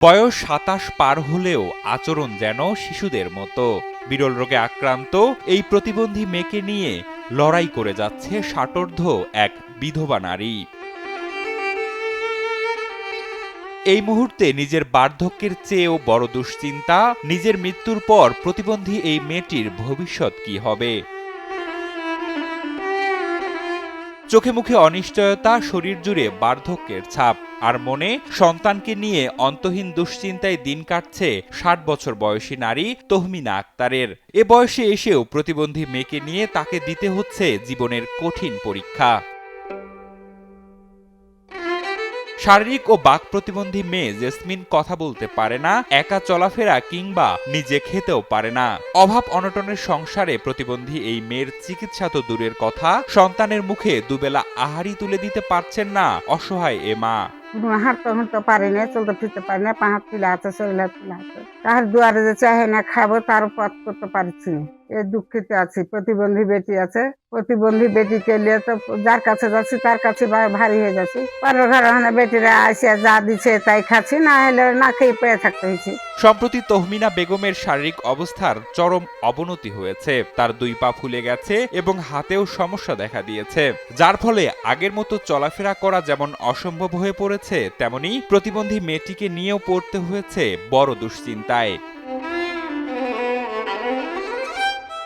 বয়স ২৭ পার হলেও আচরণ যেন শিশুদের মতো। বিরল রোগে আক্রান্ত এই প্রতিবন্ধী মেয়েকে নিয়ে লড়াই করে যাচ্ছে ষাটোর্ধ্ব এক বিধবা নারী। এই মুহূর্তে নিজের বার্ধক্যের চেয়েও বড় দুশ্চিন্তা, নিজের মৃত্যুর পর প্রতিবন্ধী এই মেয়েটির ভবিষ্যৎ কি হবে। চোখে মুখে অনিশ্চয়তা, শরীর জুড়ে বার্ধক্যের ছাপ, আর মনে সন্তানকে নিয়ে অন্তহীন দুশ্চিন্তায় দিন কাটছে ৬০ বছর বয়সী নারী তহমিনা আক্তারের। এ বয়সে এসেও প্রতিবন্ধী মেয়েকে নিয়ে তাকে দিতে হচ্ছে জীবনের কঠিন পরীক্ষা। শারীরিক ও বাক প্রতিবন্ধী মেয়ে জেসমিন কথা বলতে পারে না, একা চলাফেরা কিংবা নিজে খেতেও পারে না। অভাব অনটনের সংসারে প্রতিবন্ধী এই মেয়ের চিকিৎসা তো দূরের কথা, সন্তানের মুখে দুবেলা আহারই তুলে দিতে পারছেন না অসহায় এ মা। হাঁটতে পারি না, চলতে ফিরতে পারি না, পা হাত ফুলে আছে, শরীর ফুলে আছে। তার দুয়ারে যে চাহে না খাবো তার পথ করতে পারছি না। এই দুঃখিত আছি। প্রতিবন্ধী বেটি আছে, প্রতিবন্ধী বেটিকে নিয়ে তো যার কাছে যাচ্ছি তার কাছে ভারী হয়ে যাচ্ছি। পরের ঘরে বেটিরা আসিয়া যা দিচ্ছে তাই খাচ্ছি, না হলে না খেয়ে পেয়ে থাকতে হয়েছে। সম্প্রতি তহমিনা বেগমের শারীরিক অবস্থার চরম অবনতি হয়েছে, তার ২ পা ফুলে গেছে এবং হাতেও সমস্যা দেখা দিয়েছে, যার ফলে আগের মতো চলাফেরা করা যেমন অসম্ভব হয়ে পড়েছে, তেমনি প্রতিবন্ধী মেয়েটিকে নিয়েও পড়তে হয়েছে বড় দুশ্চিন্তায়।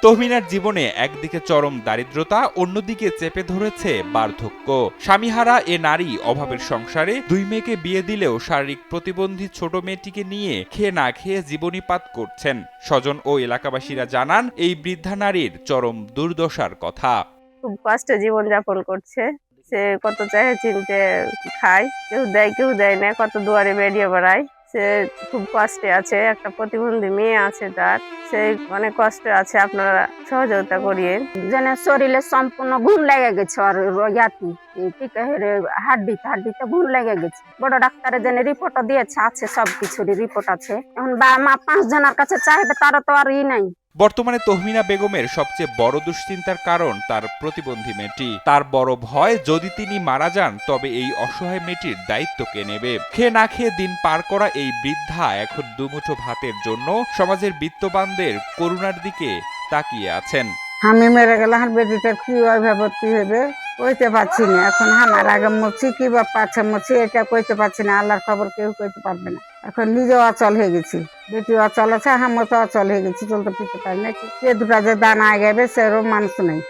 তহমিনার জীবনে একদিকে চরম দারিদ্রতা, অন্যদিকে চেপে ধরেছে বার্ধক্য। স্বামীহারা এ নারী অভাবের সংসারে ২ মেয়েকে বিয়ে দিলেও শারীরিক প্রতিবন্ধী ছোট মেয়েটিকে নিয়ে খেয়ে না খেয়ে জীবনীপাত করছেন। স্বজন ও এলাকাবাসীরা জানান এই বৃদ্ধা নারীর চরম দুর্দশার কথা। খুব কষ্টে জীবনযাপন করছে। সে কত চাহে চিনতে খায়, কেউ দেয় না, কত দুয়ারে বেরিয়ে বেড়ায়। সে খুব কষ্টে আছে, একটা প্রতিবন্ধী মেয়ে আছে তার, সে অনেক কষ্টে আছে। আপনারা সহযোগিতা করিয়ে। যেন শরীরে সম্পূর্ণ ঘুম লেগে গেছে, আর ইয়াতি হাড্ডিতে ঘুম লেগে গেছে। বড় ডাক্তারের জন্য রিপোর্ট দিয়েছে, আছে সবকিছুরই রিপোর্ট আছে। এখন মা ৫ জনের কাছে চাইবে, তারও তো আর নাই। বর্তমানে তহমিনা বেগমের সবচেয়ে বড় দুশ্চিন্তার কারণ তার প্রতিবন্ধী মেয়েটি। তার বড় ভয়, যদি তিনি মারা যান তবে এই অসহায় মেয়েটির দায়িত্ব কে নেবে। খেয়ে না খেয়ে দিন পার করা এই বৃদ্ধা এখন দুমুঠো ভাতের জন্য সমাজের বিত্তবানদের করুণার দিকে তাকিয়ে আছেন। আমি মেরে গেলে আমার বেটিটা কি ওইভাবে কি হবে কইতে পারছি না। এখন আমার আগে মরছি কি বা পাচ্ছে মরছি এটা কইতে পারছি না। আল্লাহর খবর কেউ কইতে পারবে না। এখন নিজেও অচল হয়ে গেছি, বেটি অচল আছে, আমার তো অচল হয়ে গেছি, চলতে ফিরতে পারি না। কে দুটা যে দানা আগে সেরকম মানুষ নেই।